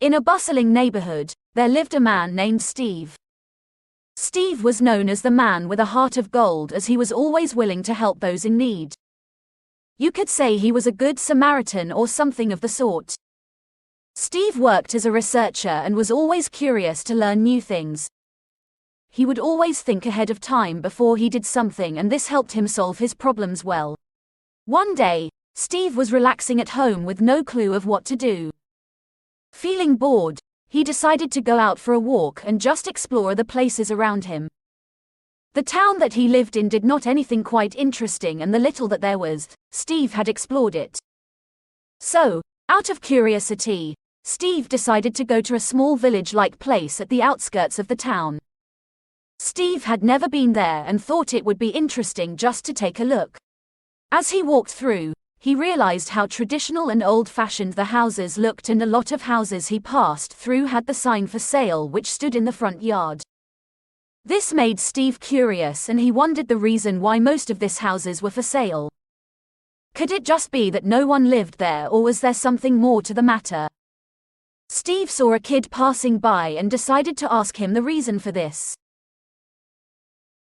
In a bustling neighborhood, there lived a man named Steve. Steve was known as the man with a heart of gold, as he was always willing to help those in need. You could say he was a good Samaritan or something of the sort. Steve worked as a researcher and was always curious to learn new things. He would always think ahead of time before he did something, and this helped him solve his problems well. One day, Steve was relaxing at home with no clue of what to do. Feeling bored, he decided to go out for a walk and just explore the places around him. The town that he lived in did not anything quite interesting, and the little that there was, Steve had explored it. So, out of curiosity, Steve decided to go to a small village-like place at the outskirts of the town. Steve had never been there and thought it would be interesting just to take a look. As he walked through, he realized how traditional and old-fashioned the houses looked, and a lot of houses he passed through had the sign for sale which stood in the front yard. This made Steve curious, and he wondered the reason why most of these houses were for sale. Could it just be that no one lived there, or was there something more to the matter? Steve saw a kid passing by and decided to ask him the reason for this.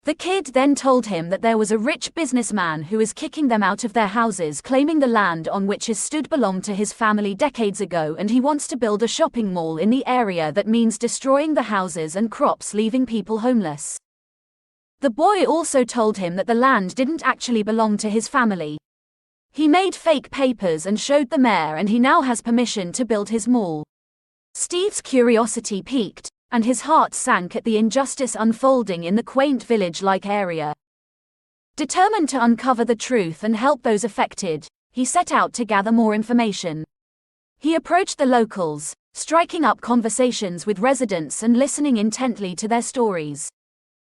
The kid then told him that there was a rich businessman who is kicking them out of their houses, claiming the land on which his stood belonged to his family decades ago, and he wants to build a shopping mall in the area that means destroying the houses and crops, leaving people homeless. The boy also told him that the land didn't actually belong to his family. He made fake papers and showed the mayor, and he now has permission to build his mall. Steve's curiosity piqued, and his heart sank at the injustice unfolding in the quaint village-like area. Determined to uncover the truth and help those affected, he set out to gather more information. He approached the locals, striking up conversations with residents and listening intently to their stories.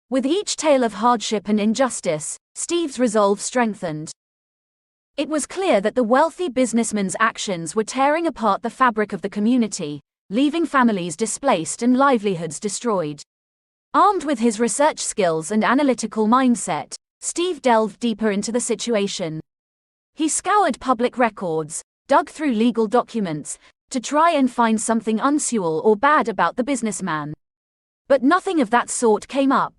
With each tale of hardship and injustice, Steve's resolve strengthened. It was clear that the wealthy businessman's actions were tearing apart the fabric of the community, leaving families displaced and livelihoods destroyed. Armed with his research skills and analytical mindset, Steve delved deeper into the situation. He scoured public records, dug through legal documents, to try and find something unusual or bad about the businessman. But nothing of that sort came up.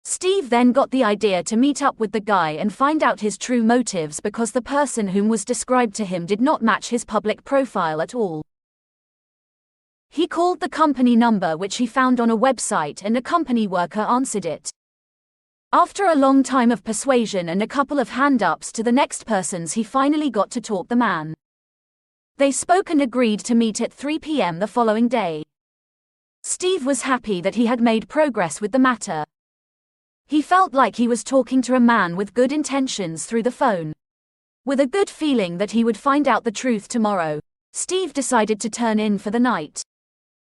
Steve then got the idea to meet up with the guy and find out his true motives, because the person whom was described to him did not match his public profile at all. He called the company number which he found on a website, and a company worker answered it. After a long time of persuasion and a couple of hand-ups to the next persons, he finally got to talk the man. They spoke and agreed to meet at 3 p.m. the following day. Steve was happy that he had made progress with the matter. He felt like he was talking to a man with good intentions through the phone. With a good feeling that he would find out the truth tomorrow, Steve decided to turn in for the night.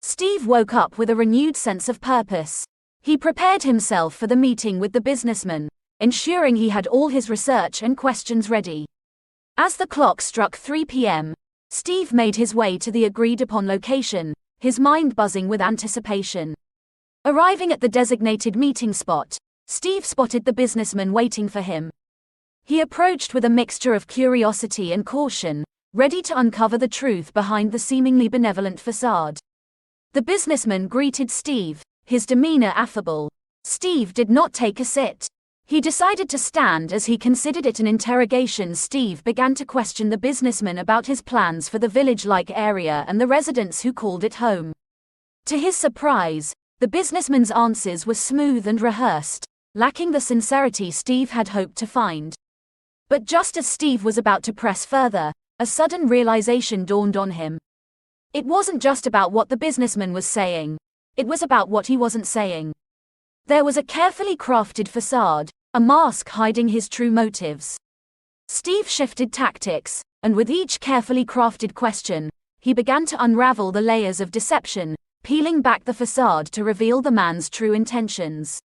Steve woke up with a renewed sense of purpose. He prepared himself for the meeting with the businessman, ensuring he had all his research and questions ready. As the clock struck 3 p.m., Steve made his way to the agreed-upon location, his mind buzzing with anticipation. Arriving at the designated meeting spot, Steve spotted the businessman waiting for him. He approached with a mixture of curiosity and caution, ready to uncover the truth behind the seemingly benevolent facade. The businessman greeted Steve, his demeanor affable. Steve did not take a sit. He decided to stand as he considered it an interrogation. Steve began to question the businessman about his plans for the village-like area and the residents who called it home. To his surprise, the businessman's answers were smooth and rehearsed, lacking the sincerity Steve had hoped to find. But just as Steve was about to press further, a sudden realization dawned on him. It wasn't just about what the businessman was saying, it was about what he wasn't saying. There was a carefully crafted facade, a mask hiding his true motives. Steve shifted tactics, and with each carefully crafted question, he began to unravel the layers of deception, peeling back the facade to reveal the man's true intentions.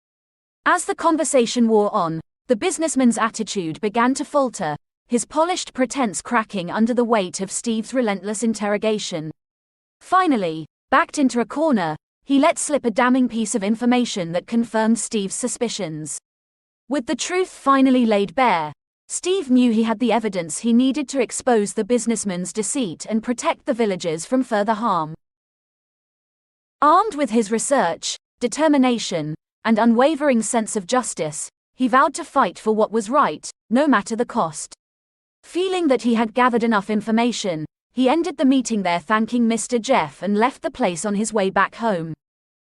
As the conversation wore on, the businessman's attitude began to falter, his polished pretense cracking under the weight of Steve's relentless interrogation. Finally, backed into a corner, he let slip a damning piece of information that confirmed Steve's suspicions. With the truth finally laid bare, Steve knew he had the evidence he needed to expose the businessman's deceit and protect the villagers from further harm. Armed with his research, determination, and unwavering sense of justice, he vowed to fight for what was right, no matter the cost. Feeling that he had gathered enough information, he ended the meeting there, thanking Mr. Jeff, and left the place on his way back home.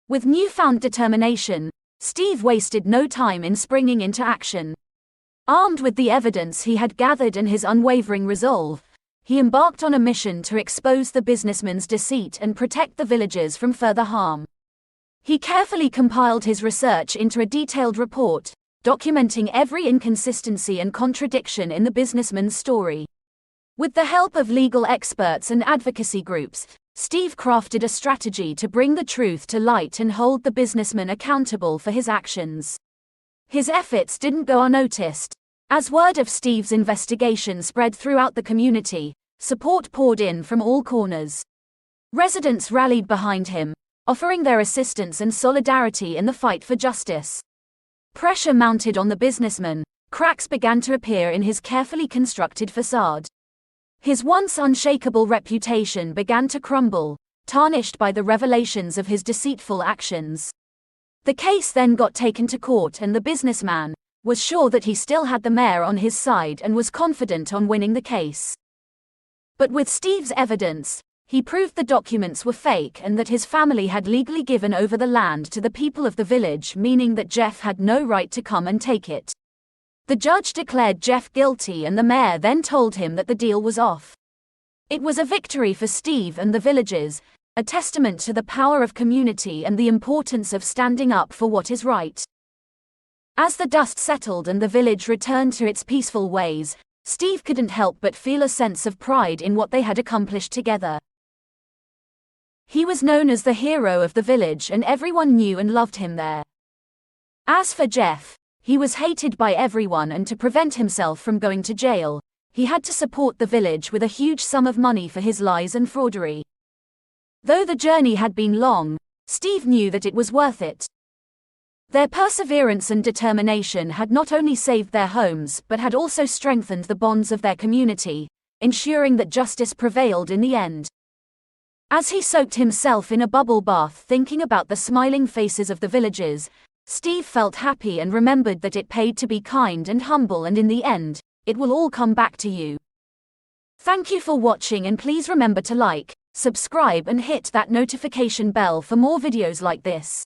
With newfound determination, Steve wasted no time in springing into action. Armed with the evidence he had gathered and his unwavering resolve, he embarked on a mission to expose the businessman's deceit and protect the villagers from further harm. He carefully compiled his research into a detailed report, documenting every inconsistency and contradiction in the businessman's story. With the help of legal experts and advocacy groups, Steve crafted a strategy to bring the truth to light and hold the businessman accountable for his actions. His efforts didn't go unnoticed. As word of Steve's investigation spread throughout the community, support poured in from all corners. Residents rallied behind him, offering their assistance and solidarity in the fight for justice. Pressure mounted on the businessman, cracks began to appear in his carefully constructed facade. His once unshakable reputation began to crumble, tarnished by the revelations of his deceitful actions. The case then got taken to court, and the businessman was sure that he still had the mayor on his side and was confident on winning the case. But with Steve's evidence, he proved the documents were fake and that his family had legally given over the land to the people of the village, meaning that Jeff had no right to come and take it. The judge declared Jeff guilty, and the mayor then told him that the deal was off. It was a victory for Steve and the villagers, a testament to the power of community and the importance of standing up for what is right. As the dust settled and the village returned to its peaceful ways, Steve couldn't help but feel a sense of pride in what they had accomplished together. He was known as the hero of the village, and everyone knew and loved him there. As for Jeff, he was hated by everyone, and to prevent himself from going to jail, he had to support the village with a huge sum of money for his lies and fraudery. Though the journey had been long, Steve knew that it was worth it. Their perseverance and determination had not only saved their homes but had also strengthened the bonds of their community, ensuring that justice prevailed in the end. As he soaked himself in a bubble bath thinking about the smiling faces of the villagers, Steve felt happy and remembered that it paid to be kind and humble, and in the end, it will all come back to you. Thank you for watching, and please remember to like, subscribe and hit that notification bell for more videos like this.